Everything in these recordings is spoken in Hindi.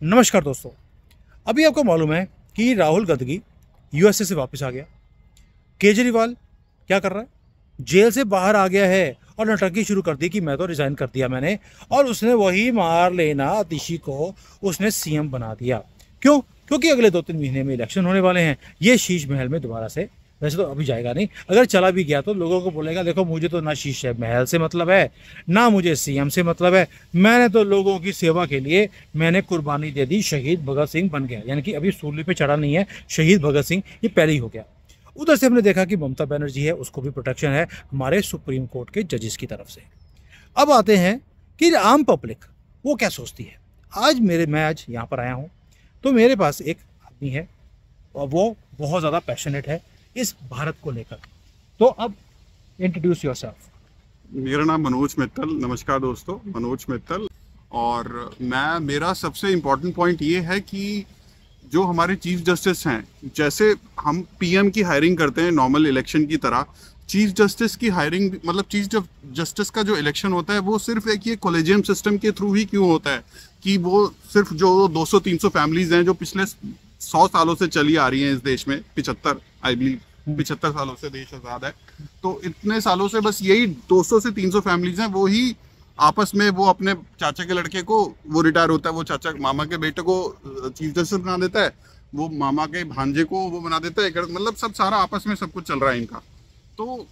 नमस्कार दोस्तों, अभी आपको मालूम है कि राहुल गांधी यूएसए से वापस आ गया। केजरीवाल क्या कर रहा है, जेल से बाहर आ गया है और नौटंकी शुरू कर दी कि मैं तो रिजाइन कर दिया मैंने, और उसने वही मारलेना आतिशी को उसने सीएम बना दिया। क्यों? क्योंकि अगले 2-3 महीने में इलेक्शन होने वाले हैं। ये शीश महल में दोबारा से, वैसे तो अभी जाएगा नहीं, अगर चला भी गया तो लोगों को बोलेगा देखो मुझे तो ना शीश महल से मतलब है, ना मुझे सीएम से मतलब है, मैंने तो लोगों की सेवा के लिए मैंने कुर्बानी दे दी, शहीद भगत सिंह बन गया। यानी कि अभी सूली पे चढ़ा नहीं है, शहीद भगत सिंह ये पहले ही हो गया। उधर से हमने देखा कि ममता बनर्जी है, उसको भी प्रोटेक्शन है हमारे सुप्रीम कोर्ट के जजेस की तरफ से। अब आते हैं कि आम पब्लिक वो क्या सोचती है। मैं आज यहाँ पर आया हूँ तो मेरे पास एक आदमी है और वो बहुत ज़्यादा पैशनेट है इस भारत को लेकर। तो अब इंट्रोड्यूस योरसेल्फ। मेरा नाम मनोज मित्तल। नमस्कार दोस्तों, मनोज मित्तल। और मेरा सबसे इम्पोर्टेंट पॉइंट ये है कि जो हमारे चीफ जस्टिस हैं, जैसे हम पीएम की हायरिंग करते हैं नॉर्मल इलेक्शन की तरह, चीफ जस्टिस की हायरिंग मतलब चीफ जस्टिस का जो इलेक्शन होता है वो सिर्फ एक ये कॉलेजियम सिस्टम के थ्रू ही क्यों होता है कि वो सिर्फ जो 200-300 फैमिलीज हैं जो पिछले 100 सालों से चली आ रही हैं इस देश में, 75 सालों से देश आज़ाद है, तो इतने सालों से बस यही 200 से 300 फैमिलीज हैं, वो ही आपस में वो अपने चाचा के लड़के को, वो रिटायर होता है, वो चाचा मामा के बेटे को चीफ जस्टिस बना देता है, वो मामा के भांजे को वो बना देता है, मतलब सब सारा आपस में सब कुछ चल रहा है इनका। तो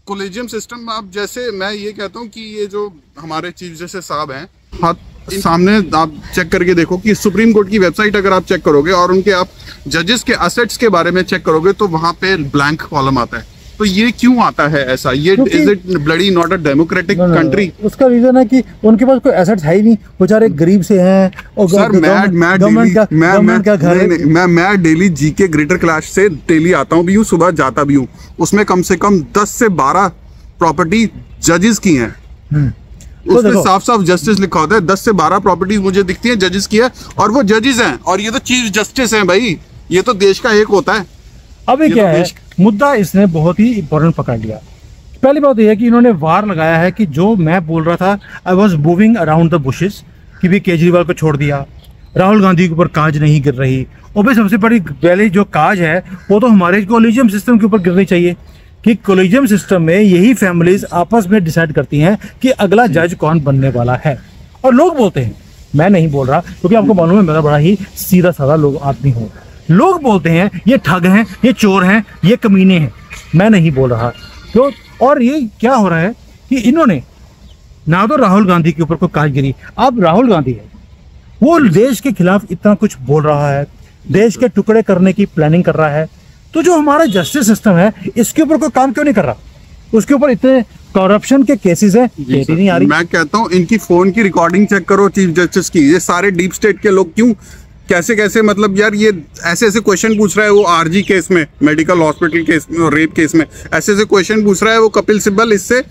कॉलेजियम सिस्टम, अब जैसे मैं ये कहता हूँ कि ये जो हमारे चीफ जस्टिस साहब हैं, हाँ सामने आप चेक करके देखो कि सुप्रीम कोर्ट की वेबसाइट अगर आप चेक करोगे और उनके आप जजेस के असेट्स के बारे में चेक करोगे तो वहां पे ब्लैंक कॉलम आता है। तो ये क्यों आता है ऐसा? ये is it bloody not a democratic country? उसका रीजन है कि उनके पास कोई एसेट्स है ही नहीं, बेचारे गरीब से हैं। और सर मैं डेली जीके ग्रेटर क्लास से डेली आता हूँ भी हूँ, सुबह जाता भी हूँ, उसमें कम से कम 10 से 12 प्रॉपर्टी जजेस की हैं। उसमें साफ साफ जस्टिस लिखा होता है। 10 से 12 प्रॉपर्टीज मुझे दिखती हैं जजेस की है, और वो जजेस हैं, और ये तो चीफ जस्टिस हैं भाई, ये तो देश का एक होता है। अभी क्या है मुद्दा, इसने बहुत ही इंपॉर्टेंट पकड़ लिया। पहली बात यह है कि इन्होंने वार लगाया है कि जो मैं बोल रहा था, I was moving around the bushes, कि भी केजरीवाल को छोड़ दिया, राहुल गांधी के ऊपर काज नहीं गिर रही। और भाई सबसे बड़ी पहले जो काज है वो तो हमारे कॉलेजियम सिस्टम के ऊपर गिरनी चाहिए, कि कॉलेजियम सिस्टम में यही फैमिलीज आपस में डिसाइड करती हैं कि अगला जज कौन बनने वाला है। और लोग बोलते हैं, मैं नहीं बोल रहा क्योंकि आपको मालूम है मेरा बड़ा ही सीधा साधा लोग आदमी हूँ, लोग बोलते हैं ये ठग हैं, ये चोर हैं, ये कमीने हैं, मैं नहीं बोल रहा क्यों। और ये क्या हो रहा है कि इन्होंने ना तो राहुल गांधी के ऊपर कोई काज गिरी, अब राहुल गांधी है वो देश के खिलाफ इतना कुछ बोल रहा है, देश के टुकड़े करने की प्लानिंग कर रहा है, तो जो हमारा जस्टिस सिस्टम है इसके ऊपर कोई काम क्यों नहीं कर रहा? उसके ऊपर इतने करप्शन के केसेस हैं, ये नहीं आ रही। मैं कहता हूँ इनकी फोन की रिकॉर्डिंग चेक करो चीफ जस्टिस की, ये सारे डीप स्टेट के लोग क्यों कैसे मतलब यार ये ऐसे क्वेश्चन पूछ रहा है। वो आरजी केस में, मेडिकल हॉस्पिटल केस में और रेप केस में ऐसे क्वेश्चन पूछ रहा है वो कपिल सिब्बल इससे,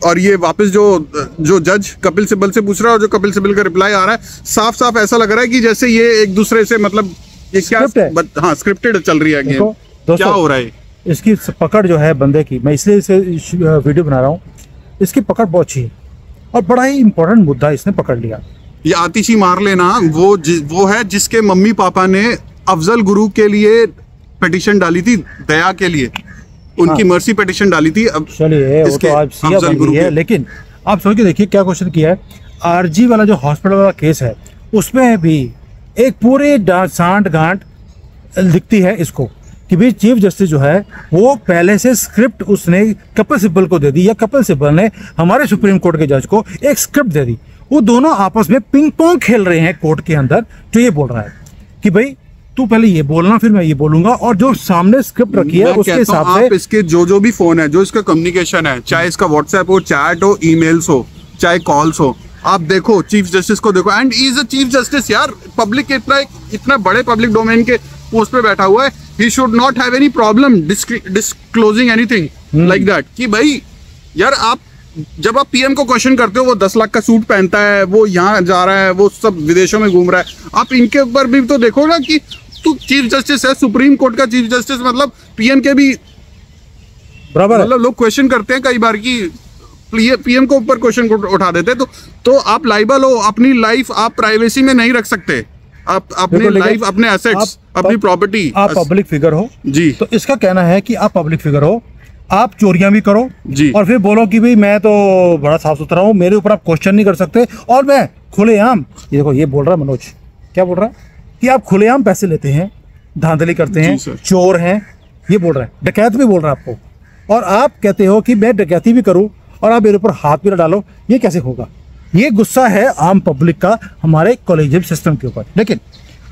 और ये वापस जो जज कपिल सिब्बल से पूछ रहा है और जो कपिल सिब्बल का रिप्लाई आ रहा है, साफ साफ ऐसा लग रहा है कि जैसे ये एक दूसरे से मतलब ये क्या, हाँ स्क्रिप्टेड चल रही है गेम। क्या हो रहा है? इसकी पकड़ जो है बंदे की, मैं इसलिए इसे वीडियो बना रहा हूँ, इसकी पकड़ बहुत अच्छी है और बड़ा ही इंपॉर्टेंट मुद्दा इसने पकड़ लिया। ये आतिशी मार लेना वो है जिसके मम्मी पापा ने अफजल गुरु के लिए पिटीशन डाली थी, दया के लिए उनकी मर्सी पिटीशन डाली थी। अब चलिए वो तो आप सिया बन गई है, लेकिन आप सोच के देखिए क्या क्वेश्चन किया है। आरजी वाला जो हॉस्पिटल वाला केस है उसमें भी एक पूरी सांठ गांठ दिखती है इसको कि भाई चीफ जस्टिस जो है वो पहले से स्क्रिप्ट उसने कपिल सिब्बल को दे दी, या कपिल सिब्बल ने हमारे सुप्रीम कोर्ट के जज को एक स्क्रिप्ट दे दी। वो दोनों आपस में पिंग पोंग खेल रहे हैं कोर्ट के अंदर। जो ये बोल रहा है कि भाई तू पहले ये बोलना फिर मैं ये बोलूंगा, और जो सामने स्क्रिप्ट रखी है उसके हिसाब से इसके जो भी फोन है, जो इसका कम्युनिकेशन है, चाहे इसका व्हाट्सएप हो, चैट हो, ईमेल्स हो, चाहे कॉल्स हो, आप देखो चीफ जस्टिस को देखो, and is a chief justice यार, पब्लिक इतना बड़े पब्लिक डोमेन के पोस्ट पे बैठा हुआ है। He should not have any problem disclosing anything like that, कि भाई यार आप जब आप पीएम को क्वेश्चन करते हो, वो 10 लाख का सूट पहनता है, वो यहाँ जा रहा है, वो सब विदेशों में घूम रहा है, आप इनके ऊपर भी तो देखो ना कि तू चीफ जस्टिस है, सुप्रीम कोर्ट का चीफ जस्टिस, मतलब पीएम के भी बराबर, मतलब लोग क्वेश्चन करते हैं कई बार कि पीएम को ऊपर क्वेश्चन उठा देते तो आप लाइबल हो, अपनी लाइफ आप प्राइवेसी में नहीं रख सकते, आप अपने लाइफ, अपने एसेट्स, अपनी प्रॉपर्टी। आप पब्लिक फिगर हो जी, तो इसका कहना है कि आप पब्लिक फिगर हो, आप चोरियां भी करो जी, और फिर बोलो कि भाई मैं तो बड़ा साफ सुथरा हूँ, मेरे ऊपर आप क्वेश्चन नहीं कर सकते, और मैं खुलेआम, ये देखो ये बोल रहा है मनोज, क्या बोल रहा है कि आप खुलेआम पैसे लेते हैं, धांधली करते हैं, चोर हैं, ये बोल रहा है, डकैत भी बोल रहा है आपको, और आप कहते हो कि मैं डकैती भी करूं और आप मेरे ऊपर हाथ भी ना डालो, ये कैसे होगा? ये गुस्सा है आम पब्लिक का हमारे कॉलेजियम सिस्टम के ऊपर। लेकिन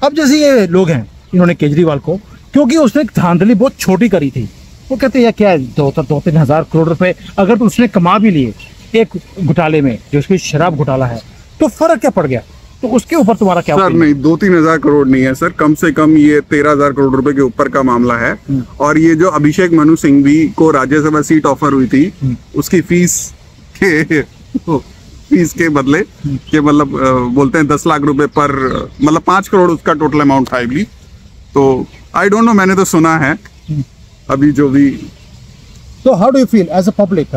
अब जैसे ये लोग हैं, इन्होंने केजरीवाल को, क्योंकि उसने धांधली बहुत छोटी करी थी, वो कहते हैं क्या 2-3 हज़ार करोड़ रुपए अगर तो उसने कमा भी लिए एक घोटाले में, जो उसकी शराब घोटाला है, तो फर्क क्या पड़ गया? तो उसके ऊपर तुम्हारा क्या? सर नहीं, 2-3 हज़ार करोड़ नहीं है सर, कम से कम ये 13,000 करोड़ रुपए के ऊपर का मामला है। और ये जो अभिषेक मनु सिंघवी को राज्यसभा सीट ऑफर हुई थी, उसकी फीस के बदले के मतलब बोलते हैं 10 लाख रुपए पर, मतलब 5 करोड़ उसका टोटल अमाउंट था आई बिलीव। तो आई डोंट नो, मैंने तो सुना है अभी जो भी। तो how do you feel as a public?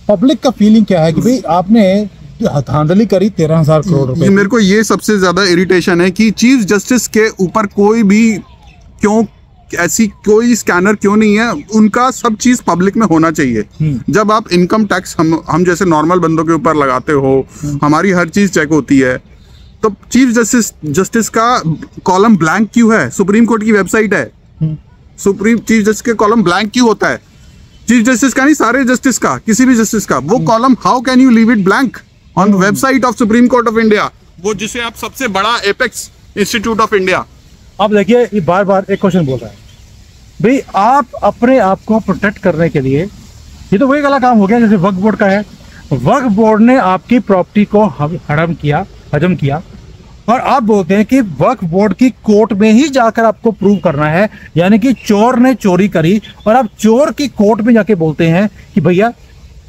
Public का फीलिंग क्या है कि भाई आपने धांधली करी 13,000 करोड़ रुपए? मेरे को ये सबसे ज्यादा इरिटेशन है कि चीफ जस्टिस के ऊपर कोई भी क्यों ऐसी कोई स्कैनर क्यों नहीं है? उनका सब चीज पब्लिक में होना चाहिए। जब आप इनकम टैक्स हम जैसे नॉर्मल बंदों के ऊपर लगाते हो, हमारी हर चीज चेक होती है, तो चीफ जस्टिस का कॉलम ब्लैंक क्यों है? सुप्रीम कोर्ट की वेबसाइट है, चीफ जस्टिस के कॉलम ब्लैंक क्यों होता है? चीफ जस्टिस का नहीं, सारे जस्टिस का, किसी भी जस्टिस का वो column, how can you leave it blank on website of supreme court of India, वो जिसे आप सबसे बड़ा एपेक्स इंस्टीट्यूट ऑफ इंडिया। अब देखिए ये बार बार एक क्वेश्चन बोल रहा है, भाई आप अपने आप को प्रोटेक्ट करने के लिए, ये तो वही गला काम हो गया जैसे वक्फ बोर्ड का है, वक्फ बोर्ड ने आपकी प्रॉपर्टी को हजम किया और आप बोलते हैं कि वक्फ बोर्ड की कोर्ट में ही जाकर आपको प्रूव करना है, यानी कि चोर ने चोरी करी और आप चोर की कोर्ट में जाके बोलते हैं कि भैया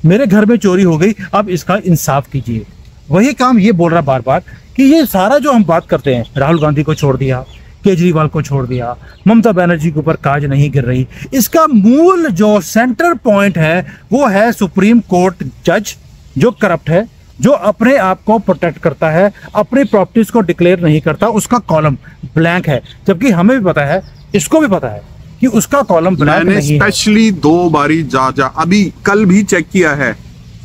मेरे घर में चोरी हो गई, अब इसका इंसाफ कीजिए। वही काम ये बोल रहा बार बार कि ये सारा जो हम बात करते हैं, राहुल गांधी को छोड़ दिया, केजरीवाल को छोड़ दिया, ममता बनर्जी के ऊपर काज नहीं गिर रही, इसका मूल जो सेंटर पॉइंट है वो है सुप्रीम कोर्ट जज जो करप्ट है, जो अपने आप को प्रोटेक्ट करता है, अपनी प्रॉपर्टीज को डिक्लेयर नहीं करता, उसका कॉलम ब्लैंक है। जबकि हमें भी पता है, इसको भी पता है कि उसका कॉलम ब्लैंक नहीं है। स्पेशली 2 बारी जा अभी कल भी चेक किया है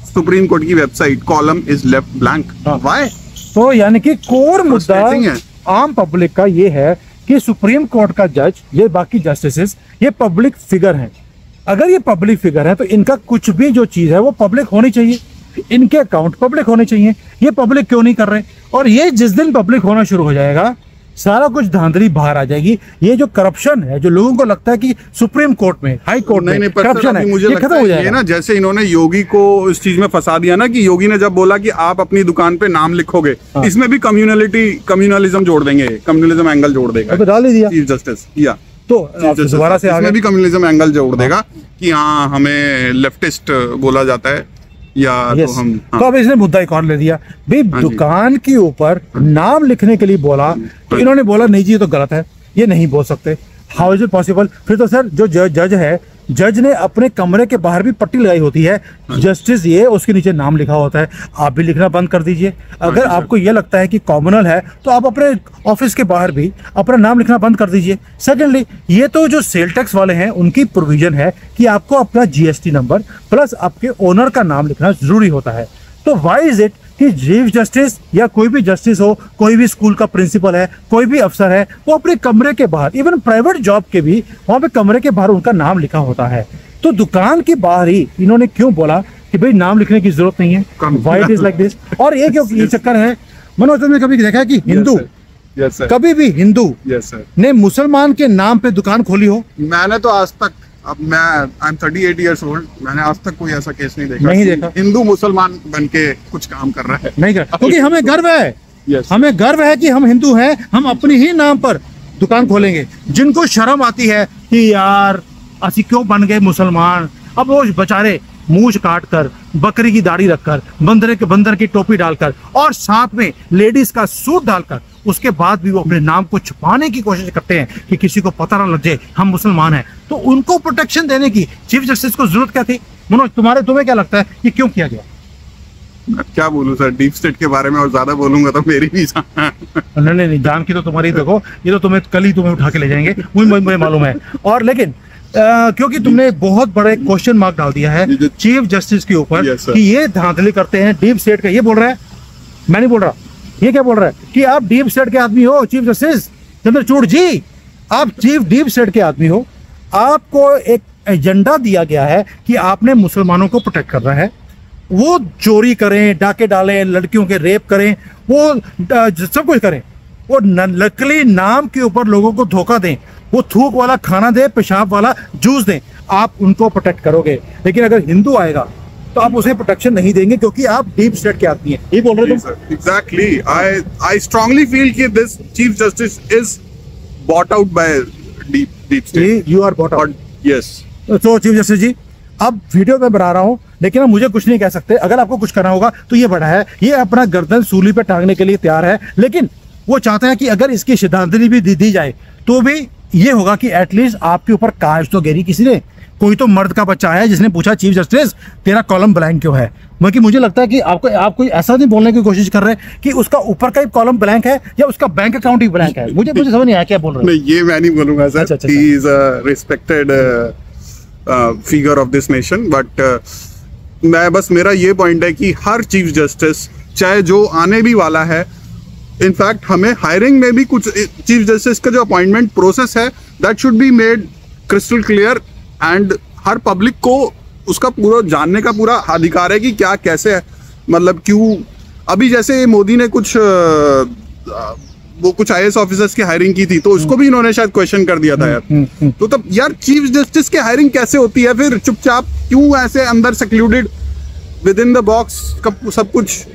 सुप्रीम कोर्ट की website, column is left blank. Why? तो यानी कि कोर मुद्दा आम पब्लिक का ये है कि सुप्रीम कोर्ट का जज, ये बाकी जस्टिसेस, ये पब्लिक फिगर हैं। अगर ये पब्लिक फिगर है तो इनका कुछ भी जो चीज है वो पब्लिक होनी चाहिए, इनके अकाउंट पब्लिक होने चाहिए। ये पब्लिक क्यों नहीं कर रहे? और ये जिस दिन पब्लिक होना शुरू हो जाएगा, सारा कुछ धांधली बाहर आ जाएगी। ये जो करप्शन है, जो लोगों को लगता है कि सुप्रीम कोर्ट में, हाई कोर्ट में करप्शन है, मुझे लगता है ये ना, जैसे इन्होंने योगी को इस चीज में फंसा दिया ना, कि योगी ने जब बोला कि आप अपनी दुकान पे नाम लिखोगे, इसमें भी कम्युनलिज्म जोड़ देंगे, कम्युनलिज्म एंगल जोड़ देगा, तो डाल ही दिया चीफ जस्टिस। या तो दोबारा से इसमें भी कम्युनलिज्म एंगल जोड़ देगा कि हाँ हमें लेफ्टिस्ट बोला जाता है या तो हम तो अब इसने मुद्दा एक और ले दिया भाई, दुकान के ऊपर नाम लिखने के लिए बोला, तो इन्होंने बोला नहीं जी ये तो गलत है, ये नहीं बोल सकते। How is it possible? फिर तो सर जो जज है, जज ने अपने कमरे के बाहर भी पट्टी लगाई होती है, जस्टिस ये, उसके नीचे नाम लिखा होता है। आप भी लिखना बंद कर दीजिए। अगर आपको ये लगता है कि कॉमनल है तो आप अपने ऑफिस के बाहर भी अपना नाम लिखना बंद कर दीजिए। सेकेंडली, ये तो जो सेल टैक्स वाले हैं उनकी प्रोविजन है कि आपको अपना जीएसटी नंबर प्लस आपके ओनर का नाम लिखना जरूरी होता है। तो व्हाई इज इट कि चीफ जस्टिस या कोई भी जस्टिस हो, कोई भी स्कूल का प्रिंसिपल है, कोई भी अफसर है, वो अपने कमरे के बाहर, इवन प्राइवेट जॉब के भी वहां पे कमरे के बाहर उनका नाम लिखा होता है। तो दुकान के बाहर ही इन्होंने क्यों बोला कि भाई नाम लिखने की जरूरत नहीं है? Why it is like this? और ये क्यों ये चक्कर है? मनोज, तुमने कभी देखा है कि हिंदू कभी भी हिंदू ने मुसलमान के नाम पे दुकान खोली हो? मैंने तो आज तक, अब मैं आई एम 38 ईयर्स ओल्ड, मैंने आज तक कोई ऐसा केस नहीं देखा हिंदू मुसलमान बन के कुछ काम कर रहा है। नहीं कर, क्योंकि हमें गर्व है, हमें गर्व है कि हम हिंदू हैं, हम अपनी ही नाम पर दुकान खोलेंगे। जिनको शर्म आती है कि यार असि क्यों बन गए मुसलमान, अब वो बेचारे मूछ काट कर, बकरी की दाढ़ी रखकर, बंदर की टोपी डालकर और साथ में लेडीज का सूट डालकर, उसके बाद भी वो अपने नाम को छुपाने की कोशिश करते हैं कि किसी को पता ना लग जाए हम मुसलमान हैं। तो उनको प्रोटेक्शन देने की चीफ जस्टिस को जरूरत क्या थी? मनोज, तुम्हें क्या लगता है ये क्यों किया गया? क्या बोलूं सर, डीप स्टेट के बारे में और ज्यादा बोलूंगा तो मेरी भी जान। नहीं, जान की तो तुम्हारी, देखो ये तो तुम्हें कल ही तुम्हें उठा के ले जाएंगे, मुझे मालूम है। और लेकिन क्योंकि तुमने बहुत बड़े क्वेश्चन मार्क डाल दिया है चीफ जस्टिस के ऊपर कि ये धांधली करते हैं डीप स्टेट का, ये बोल रहा है, मैं नहीं बोल रहा, ये क्या बोल रहा है कि आप डीप स्टेट के आदमी हो चीफ जस्टिस चंद्रचूड़ जी, आप डीप स्टेट के आदमी हो, आपको एक एजेंडा दिया गया है कि आपने मुसलमानों को प्रोटेक्ट करना है, वो चोरी करें, डाके डालें, लड़कियों के रेप करें, वो सब कुछ करें, वो नकली नाम के ऊपर लोगों को धोखा दें, वो थूक वाला खाना दे, पेशाब वाला जूस दें, आप उनको प्रोटेक्ट करोगे। लेकिन अगर हिंदू आएगा तो आप उसे प्रोटेक्शन नहीं देंगे क्योंकि आप डीप स्टेट के आदमी हैं, ये बोल रहे हो? एग्जैक्टली, आई स्ट्रांगली फील कि this chief justice is bought out by deep state. You are bought out, yes. तो चीफ जस्टिस जी, अब वीडियो में बना रहा हूं लेकिन अब मुझे कुछ नहीं कह सकते, अगर आपको कुछ करना होगा तो ये बड़ा है, ये अपना गर्दन सूली पे टांगने के लिए तैयार है, लेकिन वो चाहते हैं कि अगर इसकी श्रद्धांजलि भी दी जाए तो भी ये होगा कि एटलीस्ट आपके ऊपर काश तो गिरी किसी ने, कोई तो मर्द का बच्चा है जिसने पूछा चीफ जस्टिस तेरा कॉलम ब्लैंक क्यों है। क्योंकि मुझे लगता है कि आप कोई ऐसा नहीं बोलने की कोशिश कर रहे कि उसका ऊपर का ही कॉलम ब्लैंक है या उसका बैंक अकाउंट ही ब्लैंक है, मुझे समझ नहीं आया क्या बोल रहे हैं। नहीं, ये मैं नहीं बोलूंगा sir, he is a respected figure of this nation, but मैं बस, मेरा ये पॉइंट है कि हर चीफ जस्टिस, चाहे जो आने भी वाला है, इनफैक्ट हमें हायरिंग में भी कुछ चीफ जस्टिस का जो अपॉइंटमेंट प्रोसेस है that should be made crystal clear, and her public को उसका पूरा जानने का पूरा अधिकार है कि क्या कैसे है, मतलब क्यों। अभी जैसे मोदी ने कुछ वो कुछ IAS ऑफिसर्स की हायरिंग की थी तो उसको भी इन्होंने शायद क्वेश्चन कर दिया था यार। तो तब यार चीफ जस्टिस की हायरिंग कैसे होती है फिर चुपचाप, क्यों ऐसे अंदर secluded with in the box सब कुछ।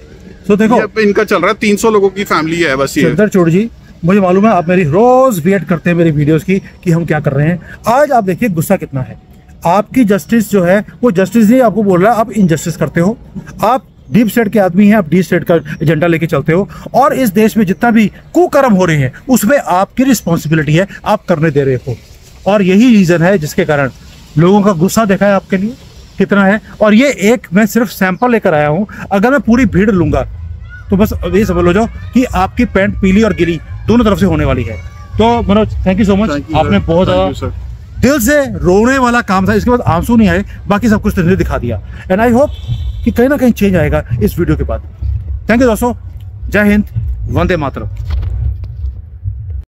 तो देखो इनका चल रहा है, 300 लोगों की फैमिली है बस ये। चंद्रचूड़ जी, मुझे मालूम है आप मेरी रोज वेट करते हैं मेरी वीडियोस की कि हम क्या कर रहे हैं। आज आप देखिए गुस्सा कितना है, आपकी जस्टिस जो है वो जस्टिस नहीं आपको बोल रहा है आप इनजस्टिस करते हो, आप डीप स्टेट के आदमी हैं, आप डीप स्टेट का एजेंडा लेके चलते हो, और इस देश में जितना भी कुकर्म हो रहे हैं उसमें आपकी रिस्पॉन्सिबिलिटी है, आप करने दे रहे हो। और यही रीजन है जिसके कारण लोगों का गुस्सा देखा है आपके लिए कितना है। और ये एक मैं सिर्फ सैंपल लेकर आया हूँ, अगर मैं पूरी भीड़ लूंगा तो बस ये समझ लो कि आपकी पैंट पीली और गिली दोनों तरफ से होने वाली है। तो Manoj, thank you so much, आपने बहुत ज्यादा दिल से रोने वाला काम था, इसके बाद आंसू नहीं आए, बाकी सब कुछ तुमने दिखा दिया, एंड आई होप कि कहीं ना कहीं चेंज आएगा इस वीडियो के बाद। थैंक यू दोस्तों, जय हिंद, वंदे मातरम।